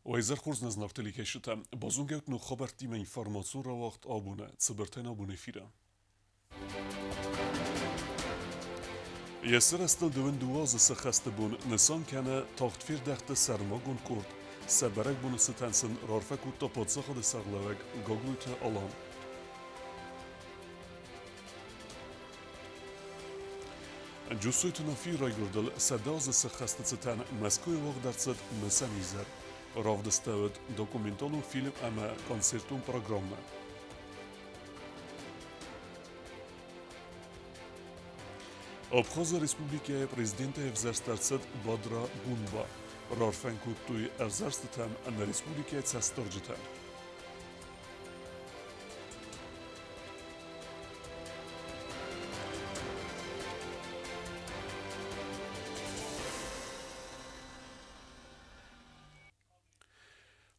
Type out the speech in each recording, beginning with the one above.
ویزر خورز نزنافتلی کشتم بازونگوت نو خبر تیم اینفارماسیون رواقد آبونه صبرتن آبونه فیرم یسر استل دوین دواز سخست بون نسان کنه تاخت فیر دخت سرماگون کرد سبرک بون ستنسن رارفک و تا پادساخ ده سغلوک گاگلویت آلان جوسوی تنافی رای گردل سداز سخست ستن مسکوی واق درصد مسمیزر راف دستاود دوکومنتال و فیلم اما کنسرتون پروگرامه Abxaz Respublikaya prezidenti evzarstarsad Badra Gunba rarfen kuttuy evzarstatam an Respublikaya tsastorjitam.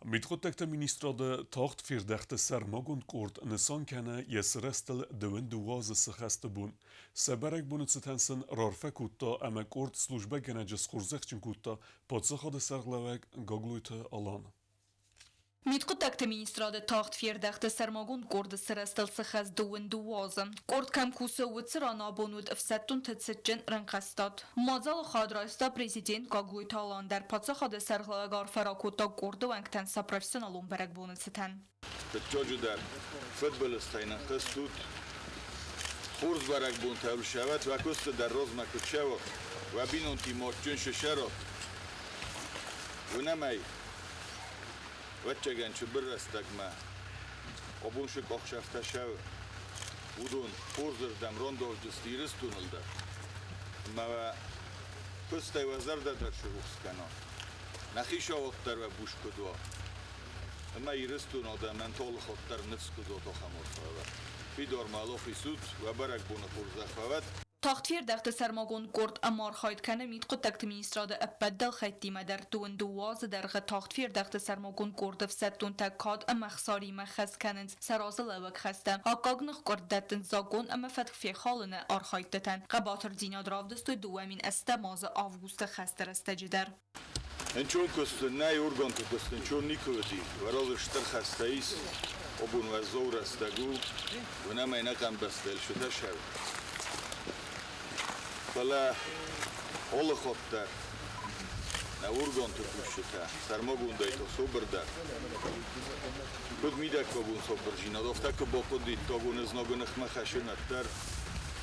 Mitgotekte ministrade tacht firdachte sermagund kort nesan kenne jesrestel de winduwaze sechaste bun. Seberek bunetsetensen rarfe kutta eme kort slujbe genece skurzekçin kutta patsachade serglevek gagluyte alan. Mitgotekte ministrade tacht firdachte sermagund kort serestel sechas de winduwaze. Kort kam kuse witseran abonud efsettun tetsitjen renkastad. Mazal khadraista prezident gagluyte alan der patsachade serglevek arfera kutta kordu venkten sa profesionalun berek bunetseten. Çocuğu der futbolistayna kıstut Xurz berek bun tevl şevet ve kustu der rozma kutşevo ve binun timotçun şişero Unemey Veçegen çubir restekme Abon şık akşefte şev Udun Xurzır dem rondolcu stiris tunulda Ama kustay ve zerde der şuruks kanon Naxiş avotlar ve buş kudva Ama iristun adamın tolu xotlar nefs kudva toxamur favet Fidor malofi sud ve berek bunu xurza favet Tachtfir dachte sermagon kort amar khayt kane mitqotekte ministrade ebbedel khaytime der duin duwaz der tachtfir dachte sermagon kort fsettun takad amakhsari makhas kanens serazel awak khaste akagnig kordaten zagon ama fatx fi khalne arkhayteten qabatr dina dravdesto duamin estamaz avgust khaster estajder Ençon kostun ne organ kostun çon nikolodi varal shtar khastais obun ve zor astagu ve ne mayna kan bestel şuta şev Bala ola xottar na organ tutuşta sarmagundai to soberda Kod midak kobun soberjina dofta ko bokodit to gun znogonach machashinattar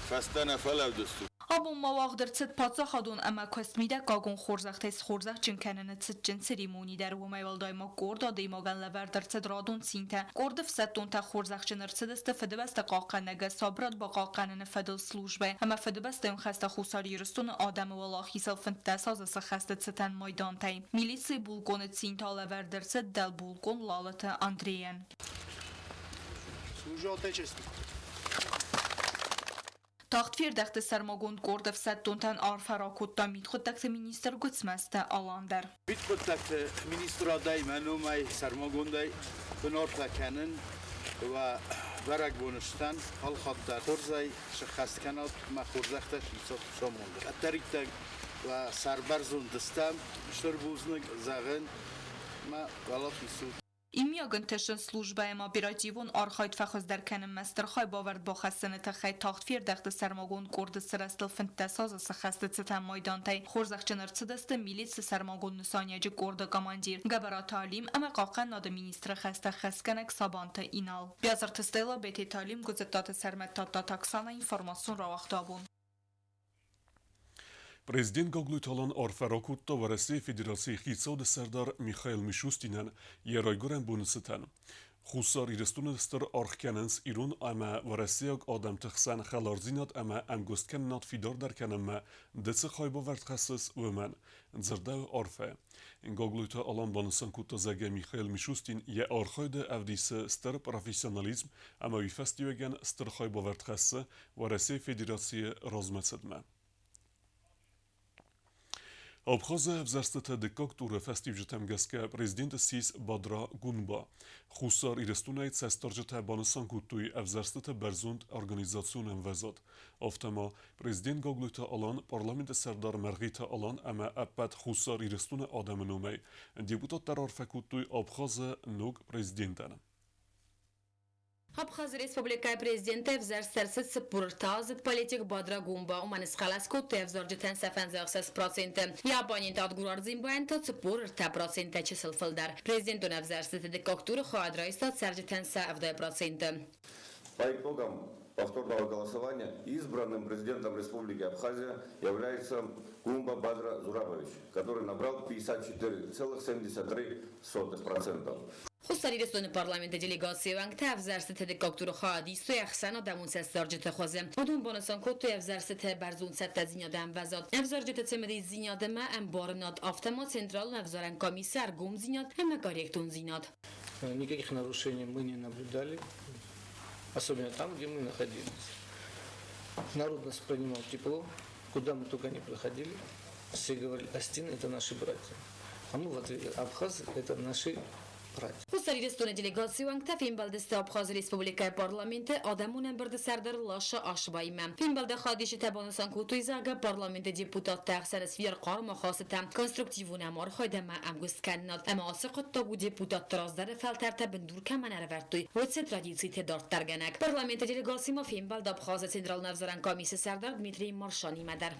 fastana falavdustu Abon mawaq der tsit patsachadun ama kostmida kagun khurzaxtes khurzaq chinkanene tsitjin ceremoni der u maywaldai ma gorda de magan lever der tsit radun sinta gorda fsattun ta khurzaq chinrtsideste fedebeste qaqanaga sabrat ba qaqanene fedel slujbe ama fedebeste un khasta khusari rustun adam wallahi selfentas az khasta tsitan maydantay milisi bulgonet sinta lever der tsit del bulgon lalata Andreyen Служу отечеству. Tachtfir dachte sermagund kort fsettun arfera kutta mitgotekte minister gutsmeste alander. Mitgotekte ministradai manumai sermagundai benarta kennen و برگ بونشتن حال خاطر خورزای شخص کنات ما خورزخته شیصد شامونده اتریک و سربرزون دستم شتر بوزنگ زغن ما غلطی سود Имяган тешен служба ма оперативун архайт фахыз дар канем мастер хай бавард ба хасане та хай тахт фир дахт сармагун курд срастл фантасаз сахаст цитан майдантай хурзахчанар цдаст милиц сармагун нусанияжи курд командир габара талим ама қақан над министр хаста хасканак сабанта инал бязар тестела бети талим гузеттат сармат та таксана информацион равахтабун Президент Гаглуйталан арфаракутта ва Россия Федерации хитсауд сардар Михаил Мишустинан ерайгурен бунсетан. Хусар ирестунестер архканенс ирун ама ва Россияг адам тахсан халарзинат ама амгостканнат фидор дар канама дetse хайба вартхасс вмен зердав арфе. Гаглуйта алан бансан кутта зага Михаил Мишустин я архайда авдисе стер профессионализм ама вифастиоген стер хайба вартхасс ва Россия Федерации размецедме. Abxazia evzerstete diktatura festivjetem geske prezident sis Badra Gunba. Xusar irestunayt sestarjete banasan kutuy evzerstete berzund organizasyonun vezat. Aftema prezident gagluyta alan parlamenta serdar mergita alan ama appet xusar irestune adamınumey. Deputat tarar fekutuy Abxazia nog prezidenten. Abxaz Respublikaya Prezidenti evzar sersit spurtazit politik Badra Gunba umanis xalas kutu evzarjiten 76%. Yabanin tadgurar zimbayan ta spur ta procente çısılfıldar. Prezidentun evzarsiti diktakturu xadraistat serjiten 7%. По итогам повторного голосования избранным президентом Республики Абхазия является Гумба Бадра Зурабович, который набрал 54,73%. Xusari restoni parlamenta delegatsiyavan evzarsiti diktakturu xadis to yaxsan adamun sestarjite xozem. Odun bonasan kutu evzarsiti berzun sette zinyadan vezat. Evzarjite temedi zinyadema em барнат автомат центрального evzaran комиссар гум зинят em корректун зинят. Никаких нарушений мы не наблюдали, особенно там, где мы находились. Народ нас принимал тепло, куда мы только не проходили. Все говорили, Астин это наши братья. А мы в ответ, Абхазы это наши bratья. Xusari restoni delegatsiyavan film baldesta Abxaz Respublikaya parlamenti adamun birde serdar lasha aşbayman. Film balda xadishi tabanasan kutu izaga parlamenti deputat taxsar sfir qarma xasatan konstruktivun amar xoydama amgust kannat. Ama asıqtta bu deputat trazdar faltarta bindur kaman arvertuy. Vetse traditsiyte dartarganak. Parlamenti delegatsiyama film balda Abxaz Central Navzaran komisi serdar Dmitriy Marshani madar.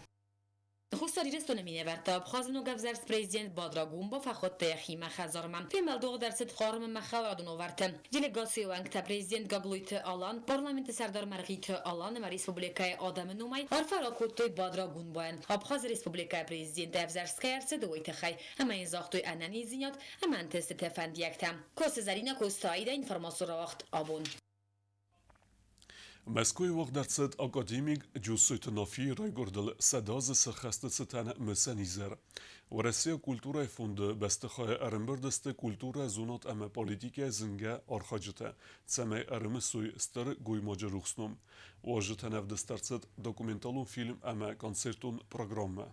Xusari restoni minevert Abxaz nogavzars prezident Badra Gunba faxotta yaxima xazarman. Femel doğdarsit qarım maxaladun overten. Delegatsiyavan ta prezident gagluyte alan parlamenti serdar margite alan ve respublikaya adamı numay arfara kutoy Badra Gunbayan. Abxaz Respublikaya prezidenti evzarskayarse doyte xay. Ama inzaxtoy anani zinyat ama antesti tefendiyaktam. Kosizarina kostayda Информацион рауагъд Абон. Meskuy waqdartset akademik Jusuyt Nafi raygordal sedaz sxastetseten mesenizer. ورسیا کلتور فونده بستخای ارمبردست کلتور زونات ام پالیتیک زنگه آرخاجته سمه ارمسوی استر گویماج روخسنم واجته نفدسترست دکومنتالون فیلم ام کنسرتون پروگرامه.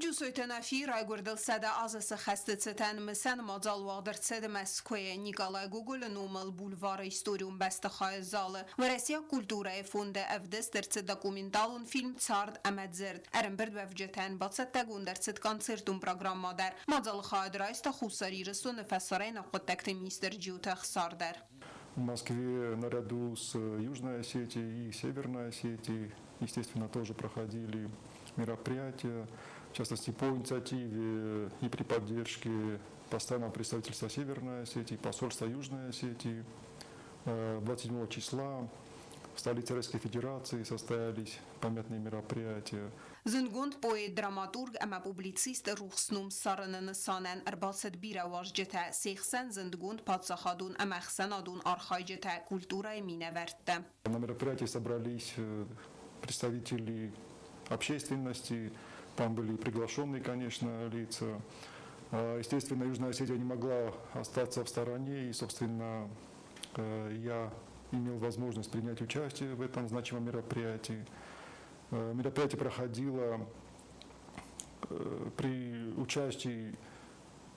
جوسویت نفی رایگردل سده آزس خستتن مسن مازال وادر سده مسکوی نیکالای گوگل نومل بولوار استوریوم بستخای زاله و رسیا کلتوره فونده افدست درست دکومنتالون فیلم تسارد امد زرد ارمبرد وفجتن باتست تگون درست کنسرتون پروگرام مادر مازال خواهد رایست خوصاری رسو نفساره نقود تکت میستر جیوت خسار در. В Москве наряду с Южной Осетией и Северной Осетией, естественно, тоже проходили мероприятия, в частности, по инициативе и при поддержке постоянного представительства Северной Осетии, посольства Южной Осетии. 27 числа в столице Российской Федерации состоялись памятные мероприятия. زنگوند پوی دراماتورگ اما پوبلیسیست روخسنوم سارن نسانن ارباست بیرا واججتا سیخسن زندگوند پادساخادون اما خسنادون آرخایجتا کلتورای مینورد. На мероприятии собрались представители общественности, там были приглашенные, конечно, лица. Естественно, Южная Осетия не могла остаться в стороне, и, собственно, я имел возможность принять участие в этом значимом мероприятии. Мероприятие проходило при участии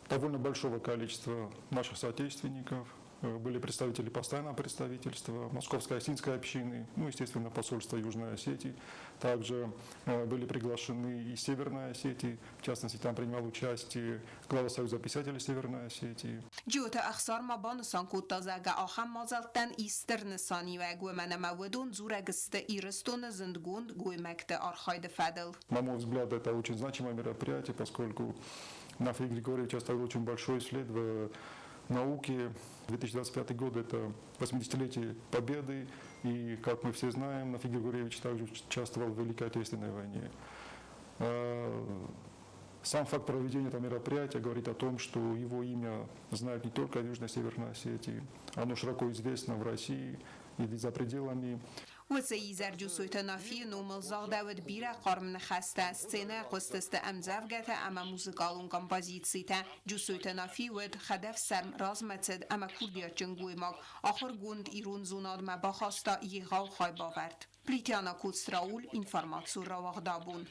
довольно большого количества наших соотечественников. Были представители постоянного представительства, Московской осетинской общины, ну, естественно, посольство Южной Осетии. Также были приглашены из Северной Осетии, в частности, там принимал участие глава Союза писателей Северной Осетии. جوتا اخسار ما بانسان کوتا زاگا آخم مازالتن ایستر نسانی و گوی من مودون زورگست ایرستون زندگوند گوی مکت آرخاید فدل. На мой взгляд, это очень значимое мероприятие, поскольку Нафий Григорьевич оставил очень большой след в науке. 2025 год – это 80-летие Победы, и, как мы все знаем, Нафий Григорьевич также участвовал в Великой Отечественной войне. Сам факт проведения этого мероприятия говорит о том, что его имя знают не только в Южной и Северной Осетии, оно широко известно в России и за пределами. و سیزر جوسویت نافی نومل زاغداود بیره قارم نخسته سینه قستست امزافگت اما موسیقالون کمپازیتسیته جوسویت نافی ود خدف سرم رازمتد اما کردیات جنگوی ماگ آخر گوند ایرون زوناد ما باخاستا یغاو خای باورد. پلیتیانا کودستراول اینفرماتسون رواغدابون.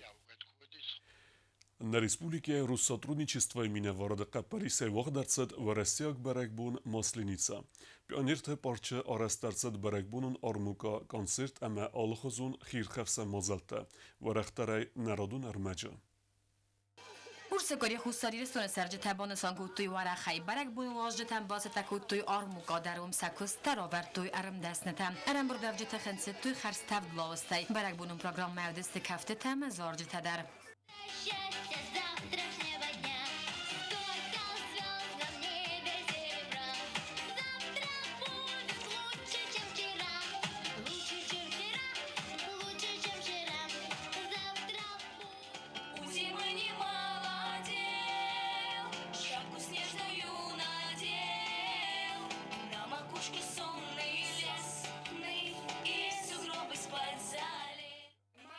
На Республике Руссотрудничество имени Варадыка Парисе 2% варасияк баракбун масленица. Пионерте парча арастарцет баракбунун армука концерт ама алхозун хирхавса мазалта. Варахтарай народун армаджа. Урсекори хусари рестон сرج تبان سانگوتوی ورخی برگ بون واجد تنباس تکوتوی آرموکا درم سکوس تراور توی ارم دست نتم ارم بردوج تخنس توی خرس تفت بلاوستی برگ بونم پروگرام مودست کفته تم زارج تدر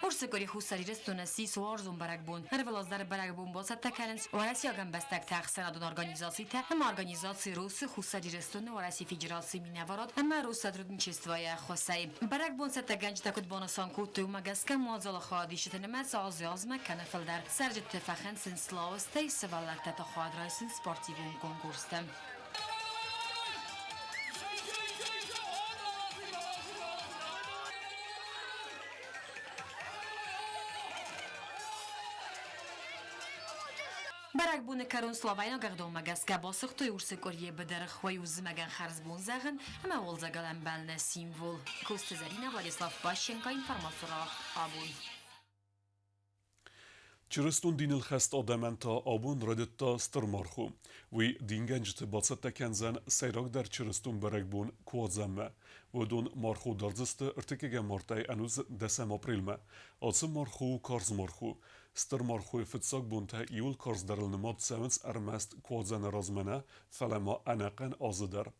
Урсекори хусари рестон сис варзун баракбун. Her velazlar баракбун болса такалens вараси агам бастак тахсанадун организацията, ама организации Русы хусари рестон вараси федерации минаварат, ама Руссотрудничествоя хосай. Баракбун са таганч такут бонусан куту магаска мозал хадишетен мас азязма канафалдар. Сарж тефахен сен славстай савалата та хадрайсен спортивун конкурстам. برگ بونه کرون سلاوینا گردون مگس گباسخ توی ورسکوریه بدرخ و یوز مگن خرز بون زغن اما ولزگلن بلنه سیمول کوست زرینه ولیسلاف باشنکا اینفرماسیون آبون Чирыстун динил хаст адаманта абун радетта стырмарху. Ви динганжты бацатта кензен сайрак дар чирыстун баракбун куадзамма. Водун марху дарзысты ыртыкеге мартай ануз 10 апрелма. Асы марху карз марху. Стырмарху фитсак бунта иул карз дарылнымат савенс армаст куадзана размана фалама анакан азыдар.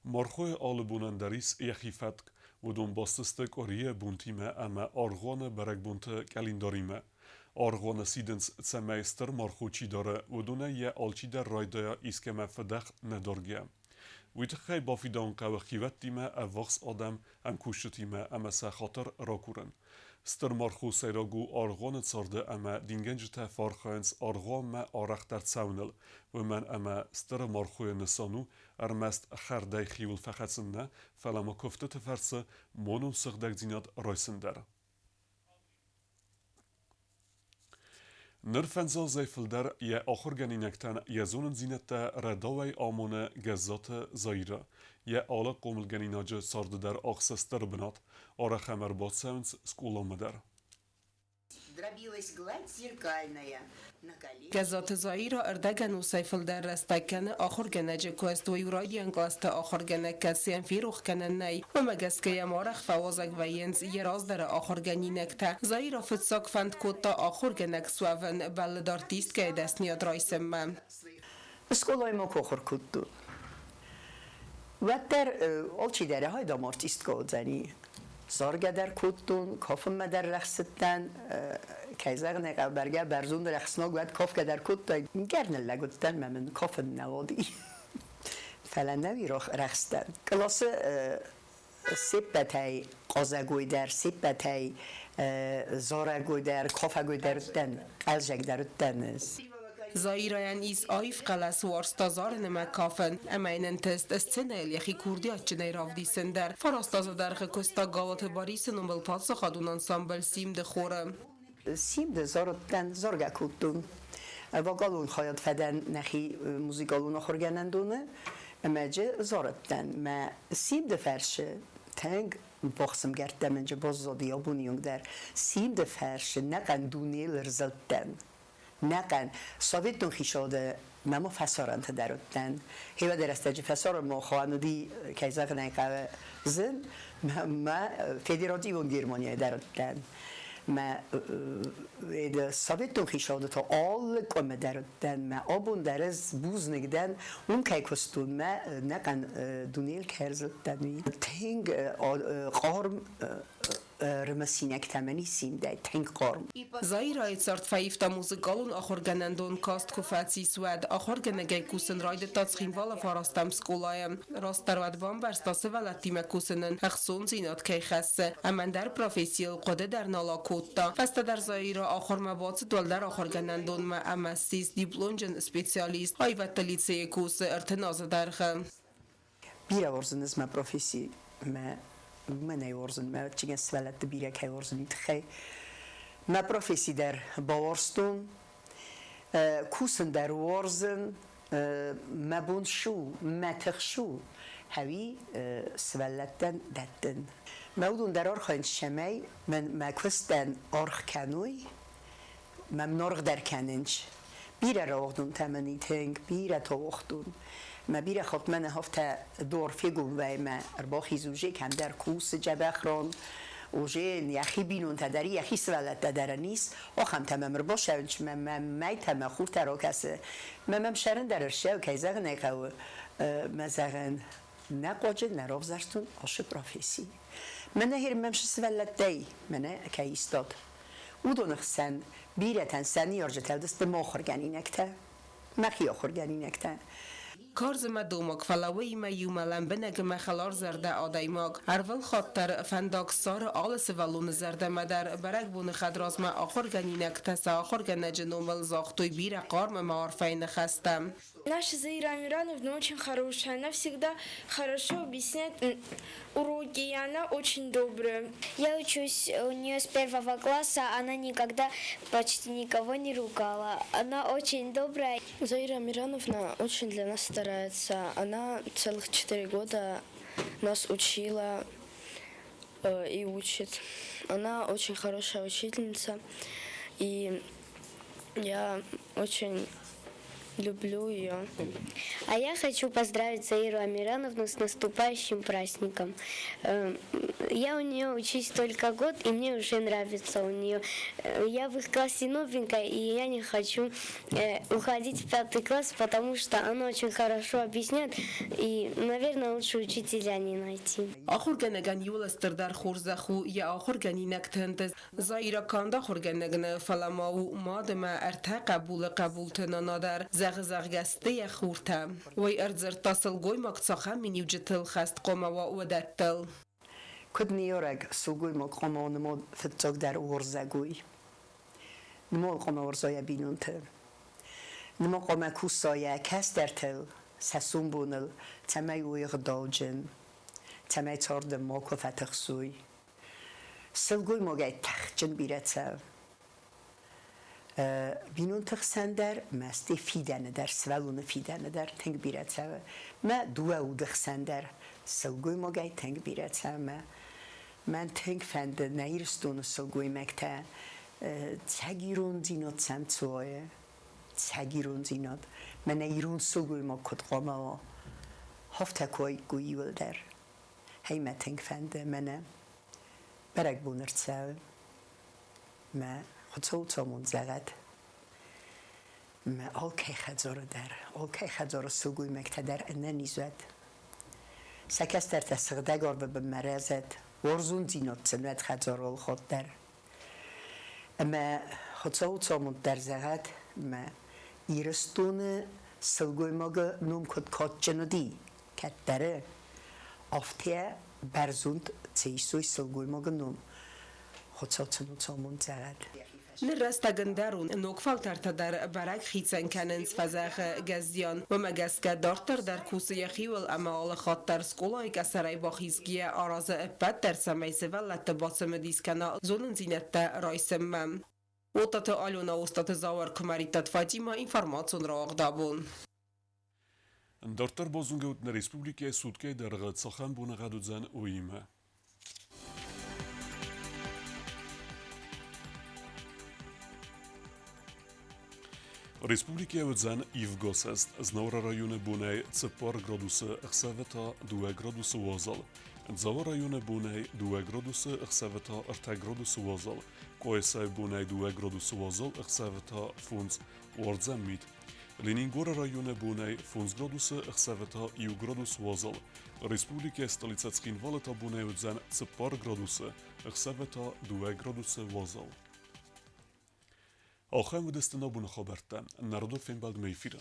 Марху алыбунан дарис яхифатк. Водун бастыстык орие бунтиме ама аргана баракбунта калиндариме. آرغوان سیدنس سمایستر مرخوچی داره و دونه یه آلچی در رایدایا ایسکمه فدخ ندارگه. ویتخی بافیدان قوه خیوت دیمه اوخص آدم ام کوشتیمه اما سخاطر را کورن. ستر مرخو سیراگو آرغوان تسارده اما دینگنج تفار خواهنس آرغوان ما آرخ در تساونل و من اما ستر مرخوی نسانو ارمست خردای خیول فخصن نه فلما کفته تفرسه مونو سخدک زینات رایسن داره. نرفنزا زیفلدر یه آخر گنینکتن یه زونن زینته رداوی آمونه گزات زایره یه آلا قومل گنیناجه سارده در آخسستر بنات آره خمر باد سونس سکولا مدر Дробилась гладь зеркальная. گزات زایرا اردگن و سیفل در رستکن آخر گنجه کوست و یورایدیان گاست آخر گنه کسیم فیروخ کنن نی و مگس که یمارخ فوازک و ینز یراز در آخر گنی نکته زایرا فتساک فند کتا آخر گنک سوون بلدارتیست که دست نیاد رایسم من اسکولای ما کخور کتو و در آلچی داره های دامارتیست گودزنی زارگه در کتون کافم در رخصتن کایزاق نقل برگه برزون در رخصنا گوید کاف که در کتون گرن لگودتن من کافم نوادی فعلا نوی رخصتن کلاس سپتای قازه گوی در سپتای زاره گوی در کافه گوی در دن قلجک در دن زایراین ایز آیف قلس وارستازار نمکافن اما این تست استنه یخی کوردیات جنه راودی سندر فراستازه درخ کستا گالات باریسن و بلپاس خادون انسامبل سیم ده خوره سیم ده زارتن زارگه کتون و گالون خواهد فدن نخی موزیکالون خورگنندونه اما جه زارتن ما سیم ده فرشه تنگ باخسم گرد منجه باز زادی آبونیونگ در سیم ده فرشه نقن دونیل رزلتن نقن ساویتون خیشاده ما فسارن تدارتن هیوا درستجی فسار ما خوانو دی کایزاق نکه زن ما فدراتیون گرمانیای دارتن ما ساویتون خیشاده تا آل کم دارتن ما آبون درز بوز نگدن اون که کستون ما نقن دونیل کرزتن تینگ قارم رمسینک تمنی سیم ده تنگ قارم Zaira e certfeifta muzikalun achorganandon kast kufetsi sued achorganegei kusen raide tatschin vala farastam skolaim. Rastarvad bambersta sevelatime kusenen hachson zinat kei khesse. Aman der profesil qode der nala kotta. Fasta der Zaira achorma batz dol der achorganandon ma amassis diplonjen specialist hayvatta liseye kuse ertenaz derkhe. بیره ورزن از ما پروفیسی ما نیورزن ما چیکن سوالت بیره که ورزنی تخی ما پروفیسی در باورستون کوسن در ورزن ما بونشو ما تخشو هوی سوالتن دتن ما ودون در آرخان شمی من ما کستن آرخ کنوی ما منارغ در کننج بیره راغدون تمنی تنگ بیره تا وقتون ما بیره خود من هفته دور فیگون و ما ارباخی زوجه کم در کوس جبخران اوجه یخی بینون تدری یخی سوالت تدره نیست آخم تمام رو باشه ما می تمام خور ترا کسه ما شرن در ارشه و که زغن نیقو ما زغن نقاجه نراف زرستون آشه پروفیسی من هیر ممش سوالت دی من که ایستاد او دونخ سن بیره تن سنی یارجه تل دست ما خورگنی نکته مخی خورگنی نکته Karz ma domak falawi ma yumalan beneg ma khalar zerde adaymak arval khatter fandak sar alles valun zerde madar barag bun khadraz ma akhir ganinek tasa akhir ganajnomel zakhtoy bira qarm ma arfayn khastam. Наша Заира Амирановна очень хорошая, она всегда хорошо объясняет уроки, и она очень добрая. Я учусь у нее с 1 класса, она никогда почти никого не ругала. Она очень добрая. Заира Амирановна очень для нас старается. Она целых 4 года нас учила и учит. Она очень хорошая учительница, и я очень люблю ее. А я хочу поздравить Заиру Амирановну с наступающим праздником. Я у нее учусь только год, и мне уже нравится у нее. Я в их классе новенькая, и я не хочу уходить в 5 класс, потому что она очень хорошо объясняет, и, наверное, лучше учителя не найти. Ахурганаган юластер дар хурзаху я ахурганинак тендез Заира канда хурганагна фаламау мадма арта قبول تنانادر زغزغگسته خورته وی ارزر تصل گوی مقصاخه منیو جتل خست قوم و ودتل کد نیارگ سوگوی ما قامان ما فتاق در ورزگوی نما قام ورزای بینونته نما قام کوسایه کس در تل سسون بونل تمی ویغ داجن تمی تارد ما که فتخ سوی سلگوی ما گای تخجن بیرته بینون تخسندر مستی فیدنه در سوالون فیدنه در تنگ بیرته ما دو او دخسندر سلگوی ما گای تنگ بیرته من تنگ فنده نیرستون سلگوی مکته تگیرون زینات سمتوه تگیرون زینات من نیرون سلگوی ما کد قامه هفته کوی گویی ولدر هی ما تنگ فنده منه برگ بونرتسه ما خود سامون زغد ما آلکی خدزار در آلکی خدزار سوگوی مکته در انه نیزد سکس در تسقده گار به مرزد ورزون زینات سنوید خدزار آل خود در اما خود سامون در زغد ما ایرستون سوگوی ماگه نوم کد کات جنودی کت داره آفتیه برزوند تیسوی سوگوی ماگه نوم خود سامون زغد نرستگندرون نوکفال ترتا در برگ خیزن کننز فزاخ گزیان و مگسکه دارتر در کوسی خیول امال خاطر سکولای کسرای باخیزگی آراز اپت در سمیس ولت باسم دیسکنا زونن زینت رایسمم. اوتات آلونا اوستات زاور کماریتت فاطیما اینفارماسیون رواغدابون. دارتر بازونگوت نا республикияй суткай дар ғадсахан бунағадудзан уима. Республикия Удзан Ивгос est знавра районе бунай 4 градуса хсавета 2 градуса вазал. Дзавра районе бунай 2 градуса хсавета 4 градуса вазал. Коесай бунай 2 градуса вазал хсавета фунц вордзамит. Ленингора районе буней 15 градуса хсавета ию градус возал. Республика столица Цхинвалета буней удзан 4 градуса хсавета 2 градуса возал. آخرین ودستنا بون خبرتن نردو فین بلد میفیره